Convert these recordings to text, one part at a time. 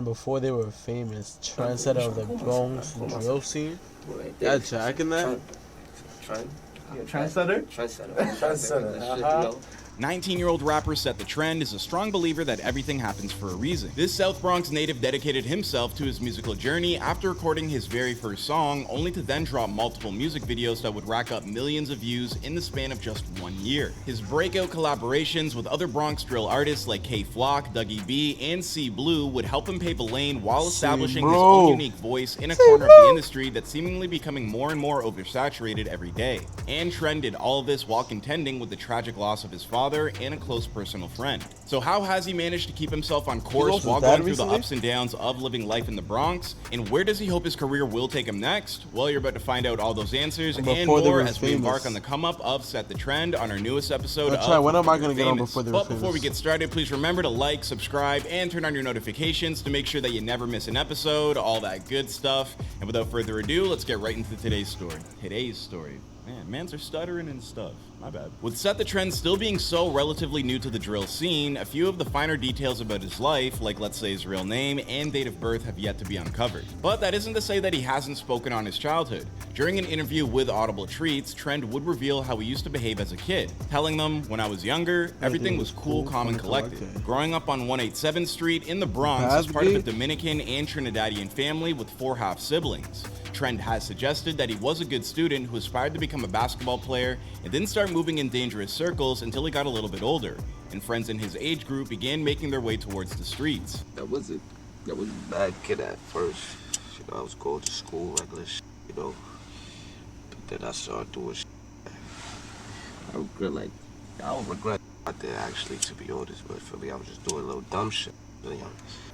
Before they were famous, trendsetter of the Bronx drill scene. That Jack in that? Trendsetter? Trendsetter. 19-year-old rapper Set the Trend is a strong believer that everything happens for a reason. This South Bronx native dedicated himself to his musical journey after recording his very first song, only to then drop multiple music videos that would rack up millions of views in the span of just 1 year. His breakout collaborations with other Bronx drill artists like K Flock, Dougie B, and C Blue would help him pave the lane while establishing his own unique voice in a corner of the industry that's seemingly becoming more and more oversaturated every day. And Trend did all of this while contending with the tragic loss of his father and a close personal friend. So how has he managed to keep himself on course while going through the ups and downs of living life in the Bronx? And where does he hope his career will take him next? Well, you're about to find out all those answers and more as we embark on the come up of Set the Trend on our newest episode of When am I gonna get on before they were famous? But before we get started, please remember to like, subscribe, and turn on your notifications to make sure that you never miss an episode, all that good stuff. And without further ado, let's get right into today's story. Man, mans are stuttering and stuff. My bad. With Set the Trend still being so relatively new to the drill scene, a few of the finer details about his life, like let's say his real name and date of birth, have yet to be uncovered. But that isn't to say that he hasn't spoken on his childhood. During an interview with Audible Treats, Trend would reveal how he used to behave as a kid, telling them, "When I was younger, everything was cool, calm, and collected." Growing up on 187th Street in the Bronx as part of a Dominican and Trinidadian family with 4 half siblings. Trend has suggested that he was a good student who aspired to become a basketball player and didn't start moving in dangerous circles until he got a little bit older, and friends in his age group began making their way towards the streets. I was a bad kid at first. I was going to school, regular shit, But then I started doing shit. I don't regret out there actually, to be honest, but for me, I was just doing a little dumb shit.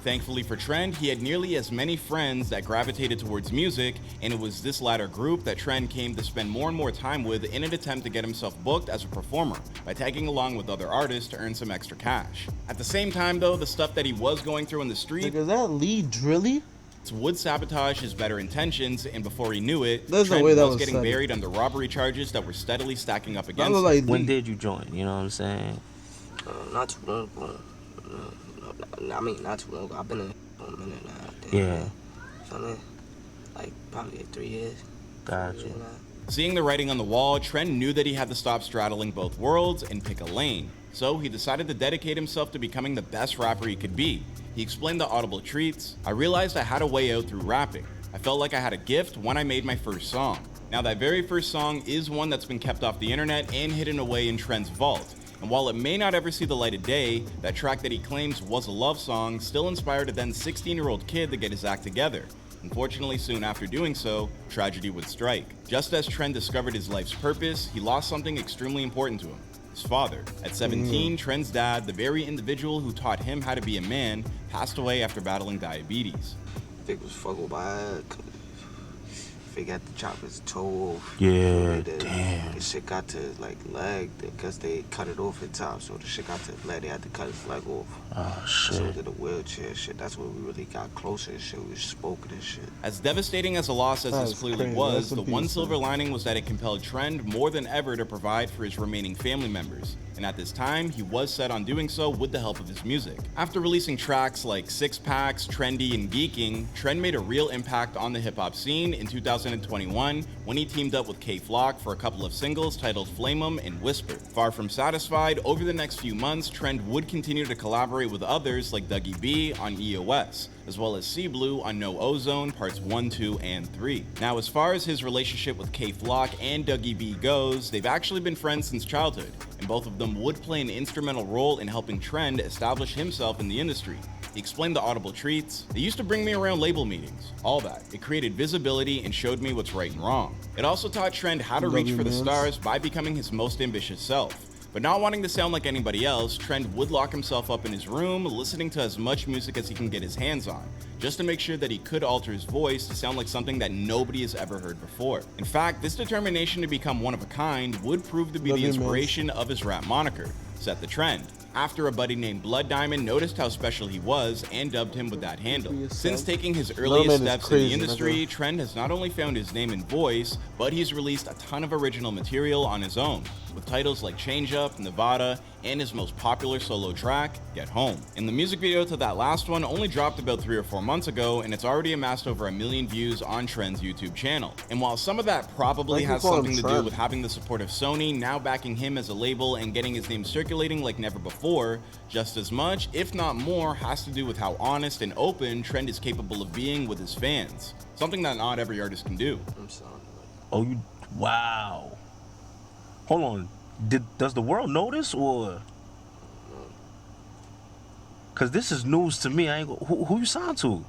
Thankfully for Trend, he had nearly as many friends that gravitated towards music, and it was this latter group that Trend came to spend more and more time with in an attempt to get himself booked as a performer by tagging along with other artists to earn some extra cash. At the same time though, the stuff that he was going through in the street is that Lee Drilly? would sabotage his better intentions, and before he knew it, There's Trent no way that was getting studied. buried under robbery charges that were steadily stacking up against him. When did you join? You know what I'm saying? Not too long. Not too long. I've been in for a minute now. Yeah. Something like probably 3 years. Gotcha. Seeing the writing on the wall, Trent knew that he had to stop straddling both worlds and pick a lane. So he decided to dedicate himself to becoming the best rapper he could be. He explained to Audible Treats, "I realized I had a way out through rapping. I felt like I had a gift when I made my first song." Now that very first song is one that's been kept off the internet and hidden away in Trent's vault. And while it may not ever see the light of day, that track that he claims was a love song still inspired a then 16-year-old kid to get his act together. Unfortunately, soon after doing so, tragedy would strike. Just as Trent discovered his life's purpose, he lost something extremely important to him: his father. At 17, Trent's dad, the very individual who taught him how to be a man, passed away after battling diabetes. Vic was fucking by it. Vic had to chop his toe off. Yeah, damn. The shit got to his leg because they cut it off at top, so the shit got to his leg. They had to cut his leg off. Oh shit. So did the wheelchair shit. That's when we really got closer and shit. We spoke and shit. As devastating as a loss as this clearly crazy. was, That's the a one beast, silver lining was that it compelled Trend more than ever to provide for his remaining family members. And at this time, he was set on doing so with the help of his music. After releasing tracks like Six Packs, Trendy, and Geeking, Trend made a real impact on the hip-hop scene in 2021 when he teamed up with K Flock for a couple of singles titled Flame 'Em and Whisper. Far from satisfied, over the next few months, Trend would continue to collaborate with others like Dougie B on EOS, as well as C Blue on No Ozone Parts 1, 2, and 3. Now, as far as his relationship with K Flock and Dougie B goes, they've actually been friends since childhood, and both of them would play an instrumental role in helping Trend establish himself in the industry. He explained to Audible Treats, "They used to bring me around label meetings, all that. It created visibility and showed me what's right and wrong. It also taught Trend how to reach for the stars by becoming his most ambitious self." But not wanting to sound like anybody else, Trend would lock himself up in his room, listening to as much music as he can get his hands on, just to make sure that he could alter his voice to sound like something that nobody has ever heard before. In fact, this determination to become one of a kind would prove to be the inspiration of his rap moniker, Set the Trend. after a buddy named Blood Diamond noticed how special he was and dubbed him with that handle. Since taking his earliest steps in the industry, Trend has not only found his name and voice, but he's released a ton of original material on his own, with titles like Change Up, Nevada, and his most popular solo track, Get Home. And the music video to that last one only dropped about 3 or 4 months ago, and it's already amassed over 1 million views on Trend's YouTube channel. And while some of that probably has something to do with having the support of Sony now backing him as a label and getting his name circulating like never before, just as much, if not more, has to do with how honest and open Trend is capable of being with his fans. Something that not every artist can do. Oh, you, wow. Hold on. Does the world know this, or? Cause this is news to me. I ain't who you signed to?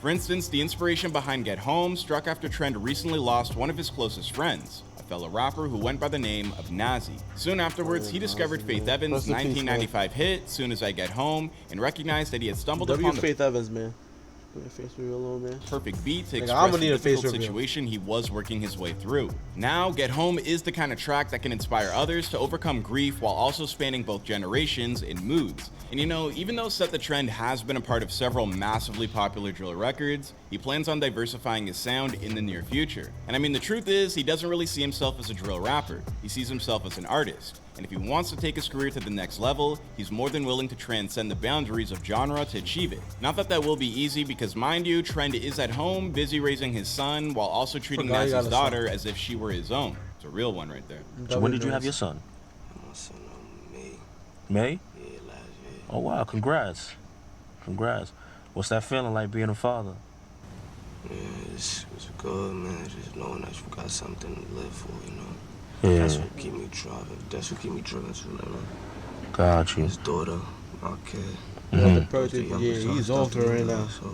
For instance, the inspiration behind Get Home struck after Trend recently lost one of his closest friends, a fellow rapper who went by the name of Nazi. Soon afterwards, he discovered Faith Evans' 1995 hit, Soon As I Get Home, and recognized that he had stumbled upon the Faith Evans, man. Face reveal alone, man. Perfect beat to express the difficult situation he was working his way through. Now, Get Home is the kind of track that can inspire others to overcome grief while also spanning both generations and moods. And you know, even though Set the Trend has been a part of several massively popular drill records, he plans on diversifying his sound in the near future. And I mean, the truth is, he doesn't really see himself as a drill rapper. He sees himself as an artist. And if he wants to take his career to the next level, he's more than willing to transcend the boundaries of genre to achieve it. Not that that will be easy, because mind you, Trend is at home, busy raising his son, while also treating Nazi's daughter as if she were his own. It's a real one right there. So when did you have your son? My son, May. May? Yeah, last year. Oh wow, congrats. Congrats. What's that feeling like being a father? Yeah, it's good, man. Just knowing that you got something to live for, you know. Yeah. That's what keep me driving. That's what keep me driven to, you know. Got you. His daughter, my kid. Yeah, he's on to right now. So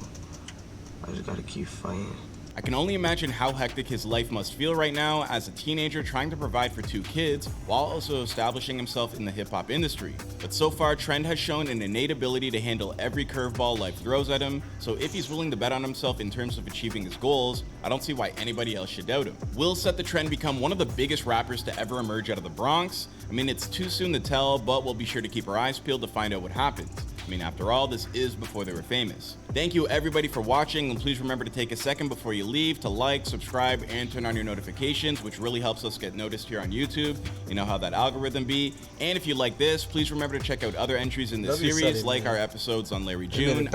I just gotta keep fighting. I can only imagine how hectic his life must feel right now as a teenager trying to provide for 2 kids while also establishing himself in the hip-hop industry. But so far, Trend has shown an innate ability to handle every curveball life throws at him, so if he's willing to bet on himself in terms of achieving his goals, I don't see why anybody else should doubt him. Will Set the Trend become one of the biggest rappers to ever emerge out of the Bronx? I mean, it's too soon to tell, but we'll be sure to keep our eyes peeled to find out what happens. I mean, after all, this is before they were famous. Thank you everybody for watching, and please remember to take a second before you leave to like, subscribe, and turn on your notifications, which really helps us get noticed here on YouTube. You know how that algorithm be. And if you like this, please remember to check out other entries in this series, like our episodes on Larry June,